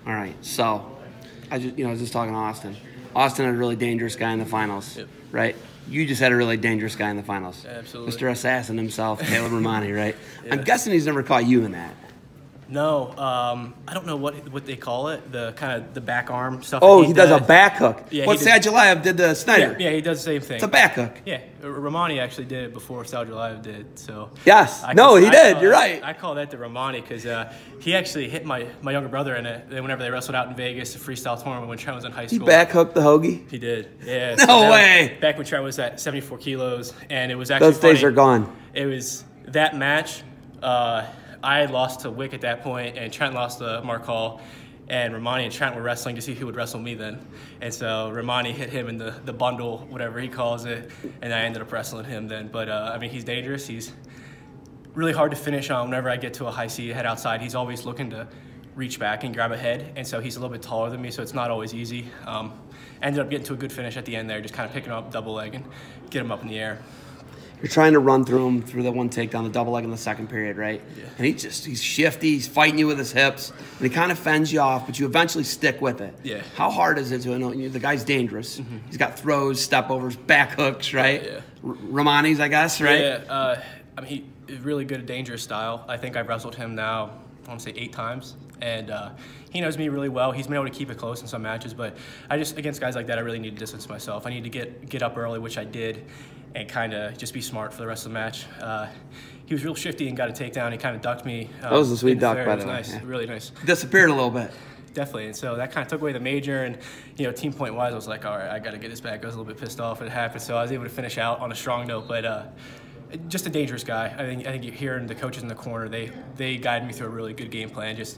All right, so I was just talking to Austin. Austin had a really dangerous guy in the finals, right? You just had a really dangerous guy in the finals. Absolutely. Mr. Assassin himself, Caleb Romani, right? Yeah. I'm guessing he's never caught you in that. No, I don't know what they call it. The kind of the back arm stuff. Oh, he does a back hook. Yeah, what Sadulayev did to Snyder. Yeah, he does the same thing. It's a back hook. Yeah, Romani actually did it before Sadulayev did. So yes, he did. You're right. I call that the Romani because he actually hit my younger brother in it. Whenever they wrestled out in Vegas, a freestyle tournament when Trent was in high school. He back hooked the hogie. He did. Yeah. No way. Back when Trent was at 74 kilos, and it was actually those days are gone. It was that match. I lost to Wick at that point, and Trent lost to Mark Hall, and Romani and Trent were wrestling to see who would wrestle me then. And so Romani hit him in the bundle, whatever he calls it, and I ended up wrestling him then. But, I mean, he's dangerous. He's really hard to finish on whenever I get to a high seat head outside. He's always looking to reach back and grab a head, and so he's a little bit taller than me, so it's not always easy. Ended up getting to a good finish at the end there, just kind of picking him up double leg and get him up in the air. You're trying to run through him through the one takedown, the double leg in the second period, right? Yeah. And he's shifty, he's fighting you with his hips, and he kind of fends you off, but you eventually stick with it. Yeah. How hard is it to know the guy's dangerous? Mm-hmm. He's got throws, step overs, back hooks, right? Yeah. Romani's, I guess, right? Yeah. I mean, he's really good at dangerous style. I think I've wrestled him now, I want to say 8 times. And he knows me really well. He's been able to keep it close in some matches, but against guys like that, I really need to distance myself. I need to get up early, which I did, and kind of just be smart for the rest of the match. He was real shifty and got a takedown. He kind of ducked me. That was a sweet duck, by the way. Nice, yeah. Really nice. Disappeared a little bit. Definitely, and so that kind of took away the major, and team point wise, I was like, all right, I got to get this back. I was a little bit pissed off when it happened, so I was able to finish out on a strong note, but just a dangerous guy. I think you're hearing the coaches in the corner, they guided me through a really good game plan. Just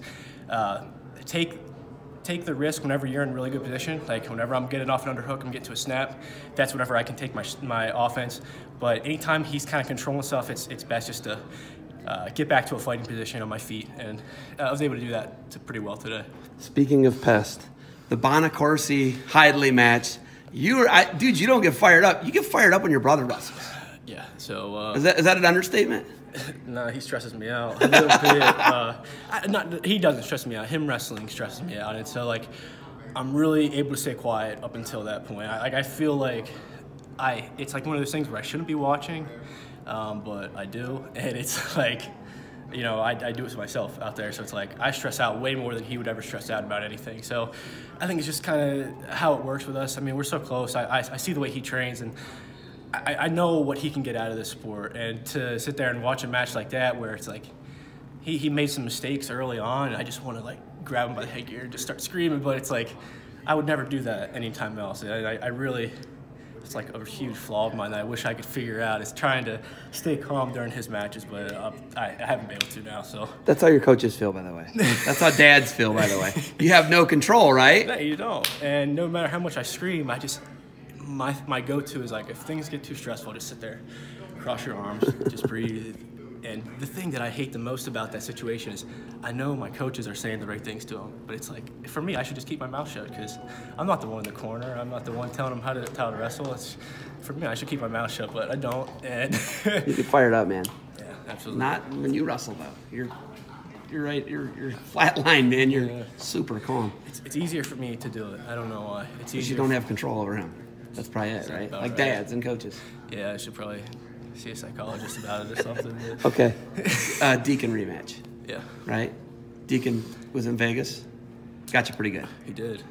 take the risk whenever you're in really good position. Like whenever I'm getting off an underhook, I'm getting to a snap. That's whenever I can take my offense. But anytime he's kind of controlling stuff, it's best just to get back to a fighting position on my feet. And I was able to do that pretty well today. Speaking of pest, the Bonacorsi Hidlay match. Dude, you don't get fired up. You get fired up when your brother wrestles. Yeah. So is that an understatement? No, he stresses me out a little bit. He doesn't stress me out. Him wrestling stresses me out, and so like I'm really able to stay quiet up until that point. I feel like it's like one of those things where I shouldn't be watching, but I do, and it's like I do it to myself out there. So it's like I stress out way more than he would ever stress out about anything. So I think it's just kind of how it works with us. I mean, we're so close. I see the way he trains, and I know what he can get out of this sport, and to sit there and watch a match like that where it's like he made some mistakes early on, and I just want to like grab him by the headgear and just start screaming, but it's like I would never do that anytime else. I really, it's like a huge flaw of mine that I wish I could figure out, is trying to stay calm during his matches, but I haven't been able to now. So that's how your coaches feel, by the way. That's how dads feel, by the way. You have no control, right? No, you don't. And no matter how much I scream, my go-to is like if things get too stressful, just sit there, cross your arms, just breathe. And the thing that I hate the most about that situation is I know my coaches are saying the right things to him, but it's like for me, I should just keep my mouth shut because I'm not the one in the corner. I'm not the one telling them how to wrestle. For me, I should keep my mouth shut, but I don't. And you get fired up, man. Yeah, absolutely. Not when you wrestle though. You're right. You're flat line, man. You're super calm. It's easier for me to do it. I don't know why. It's easier. Because you don't have control over him. That's probably it, right? Like dads and coaches. Yeah, I should probably see a psychologist about it or something. Okay. Deacon rematch. Yeah. Right? Deacon was in Vegas. Got you pretty good. He did.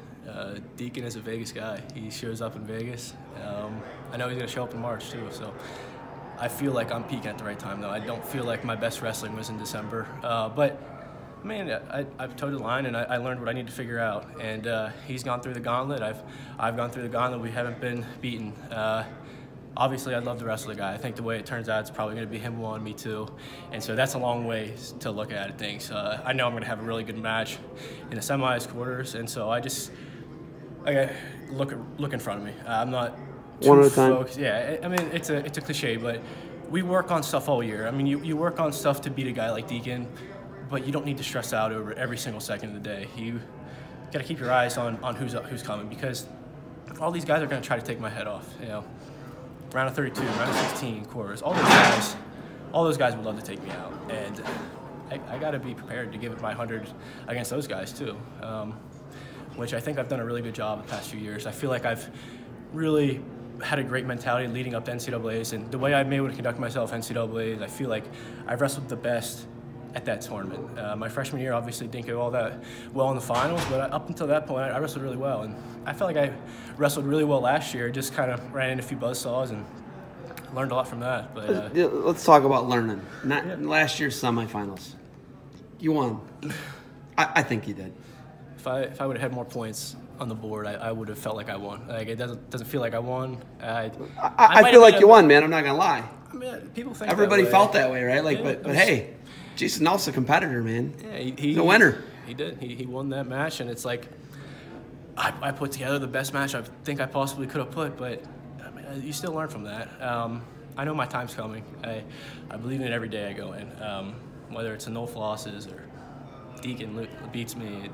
Deacon is a Vegas guy. He shows up in Vegas. I know he's going to show up in March, too. So I feel like I'm peaking at the right time, though. I don't feel like my best wrestling was in December. But I mean, I've toed the line, and I learned what I need to figure out. And he's gone through the gauntlet. I've gone through the gauntlet. We haven't been beaten. Obviously, I'd love to wrestle the guy. I think the way it turns out, it's probably going to be him one, me two. And so that's a long way to look at things. I know I'm going to have a really good match in the semis, quarters, and so I look in front of me. I'm not too one at a time. Focused. Yeah, I mean, it's a cliche, but we work on stuff all year. I mean, you work on stuff to beat a guy like Deacon, but you don't need to stress out over every single second of the day. You got to keep your eyes on who's coming, because all these guys are going to try to take my head off. Round of 32, round of 16, quarters, all those guys would love to take me out. And I got to be prepared to give it my 100 against those guys too, which I think I've done a really good job the past few years. I feel like I've really had a great mentality leading up to NCAAs, and the way I've been able to conduct myself NCAAs, I feel like I've wrestled the best at that tournament. My freshman year obviously didn't go all that well in the finals, but up until that point, I wrestled really well. And I felt like I wrestled really well last year, just kind of ran into a few buzzsaws and learned a lot from that. But let's talk about learning. Last year's semifinals. You won. I think you did. If I would have had more points on the board, I would have felt like I won. Like, it doesn't feel like I won. I feel like you won, man. I'm not gonna lie. I mean, people think everybody that way. felt that way, right? Like, yeah, but hey, Jason Nelson's a competitor, man. Yeah, he's a winner. He did. He won that match, and it's like I put together the best match I think I possibly could have put, but I mean, you still learn from that. I know my time's coming. I believe in it every day I go in, whether it's a no flosses or Deacon beats me.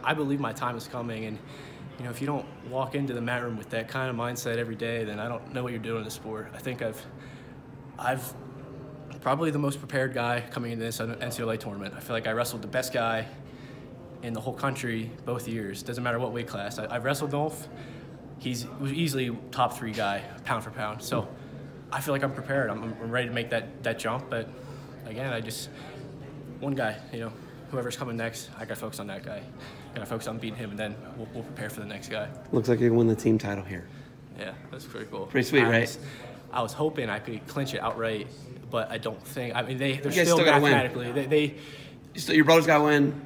I believe my time is coming, and you know, if you don't walk into the mat room with that kind of mindset every day, then I don't know what you're doing in the sport. I think I've probably the most prepared guy coming into this NCAA tournament. I feel like I wrestled the best guy in the whole country both years. Doesn't matter what weight class. I've wrestled Dolph. He was easily top 3 guy, pound for pound. So I feel like I'm prepared. I'm ready to make that jump. But again, one guy, you know, whoever's coming next, I got to focus on that guy. I got to focus on beating him, and then we'll prepare for the next guy. Looks like you win the team title here. Yeah, that's pretty cool. Pretty sweet, right? I was hoping I could clinch it outright, but I don't think. I mean, they're still mathematically. They your brothers got to win.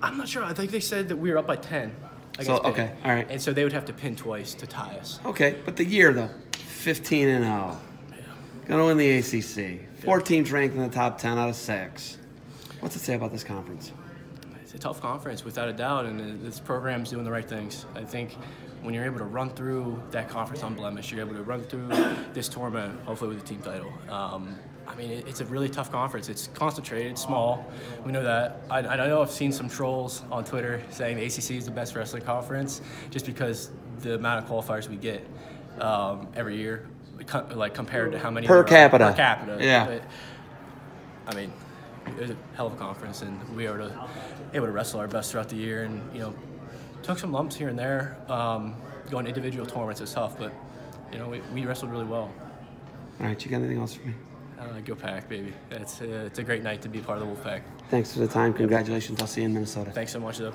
I'm not sure. I think they said that we were up by 10. So okay, all right. And so they would have to pin twice to tie us. Okay, but the year though, 15-0. Yeah. Gonna win the ACC. 4 teams ranked in the top 10 out of 6. What's it say about this conference? It's a tough conference, without a doubt, and this program's doing the right things. I think when you're able to run through that conference unblemished, you're able to run through this tournament, hopefully with a team title. I mean, it's a really tough conference. It's concentrated, small. We know that. I know I've seen some trolls on Twitter saying the ACC is the best wrestling conference just because the amount of qualifiers we get every year, like compared to how many per capita. Per capita. Yeah. But, I mean, it was a hell of a conference, and we were able to wrestle our best throughout the year, and you know, took some lumps here and there. Going to individual tournaments is tough, but you know, we wrestled really well. All right, you got anything else for me? Go Pack, baby. It's a great night to be part of the Wolfpack. Thanks for the time. Congratulations. I'll see you in Minnesota. Thanks so much, though.